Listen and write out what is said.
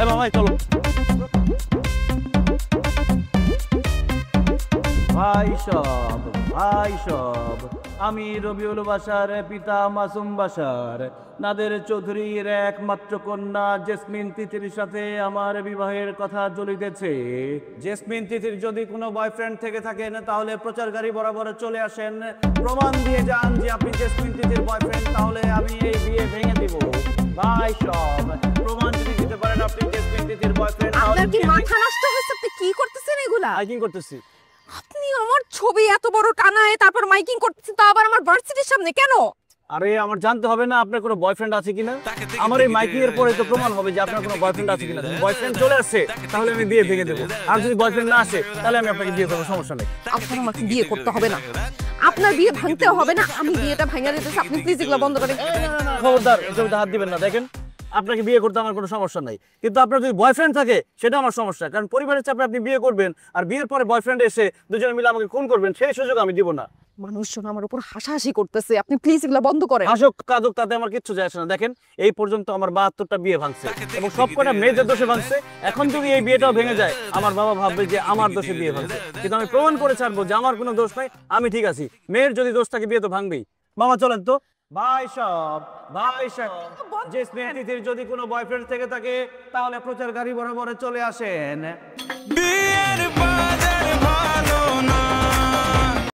এ মামাই চলো। ভাই সব আমি রবিউল বাশার পিতা মাসুম বাশার নাদের চৌধুরীর একমাত্র কন্যা জেসমিন তিথির সাথে আমার বিবাহের কথা চলিতেছে। জেসমিন তিথির যদি কোনো বয়ফ্রেন্ড থেকে থাকেন তাহলে প্রচারকারী বরাবর চলে আসেন, প্রমাণ দিয়ে যান যে আপনি জেসমিন তিথির বয়ফ্রেন্ড, তাহলে আমি এই বিয়ে ভেঙে দিব। ভাই সব প্রমাণ যদি দিতে পারেন আপনি জেসমিন তিথির বয়ফ্রেন্ড। আপনার কি মাথা নষ্ট হয়েছে? আপনি কি করতেছেন এগুলা? মাইকিং করতেছি। আপনি আমার ছবি এত বড় টানায় তারপর মাইকিং করতেছেন, তা আবার আমার ভার্সিটির সামনে কেন? আরে আমার জানতে হবে না আপনার কোনো বয়ফ্রেন্ড আছে কিনা? আমার এই মাইকিং এর পরে তো প্রমাণ হবে যে আপনার কোনো বয়ফ্রেন্ড আছে কিনা। বয়ফ্রেন্ড চলে আসছে তাহলে আমি বিয়ে ভেঙে দেবো, আর যদি বয়ফ্রেন্ড না আসে তাহলে আমি আপনাকে বিয়ে করবো, সমস্যা নেই। আপনার আমাকে বিয়ে করতে হবে না, আপনার বিয়ে ভাঙতেও হবে না, আমি বিয়েটা ভাঙা দিতেছি। আপনি প্লিজ এগুলো বন্ধ করেন। খবরদার, এটাতে হাত দিবেন না। দেখেন আপনাকে বিয়ে করতে আমার কোনো সমস্যা নাই, কিন্তু আপনার যদি বয়ফ্রেন্ড থাকে সেটা আমার সমস্যা, কারণ পরিবারের চাপে আপনি বিয়ে করবেন আর বিয়ের পরে বয়ফ্রেন্ড এসে দুজনে মিলে আমাকে খুন করবেন, সেই সুযোগ আমি দিব না। মানুষজন আমার উপর হাসাহাসি করতেছে, আপনি প্লিজ এগুলো বন্ধ করেন। হাসুক কাজুক তাতে আমার কিচ্ছু যায় আসে না। দেখেন এই পর্যন্ত আমার 72টা বিয়ে ভাঙছে এবং সবকটা মেয়েদের দোষে ভাঙছে। এখন যদি এই বিয়েটাও ভেঙে যায় আমার বাবা ভাববে যে আমার দোষে বিয়ে ভাঙছে, কিন্তু আমি প্রমাণ করে ছাড়বো যে আমার কোনো দোষ নাই, আমি ঠিক আছি। মেয়ের যদি দোষ থাকে বিয়ে তো ভাঙবেই। মামা চলেন তো। ভাই সব জেসমিন তিথির যদি কোনো বয়ফ্রেন্ড থেকে থাকে তাহলে প্রচার গাড়ি বরাবর চলে আসেন।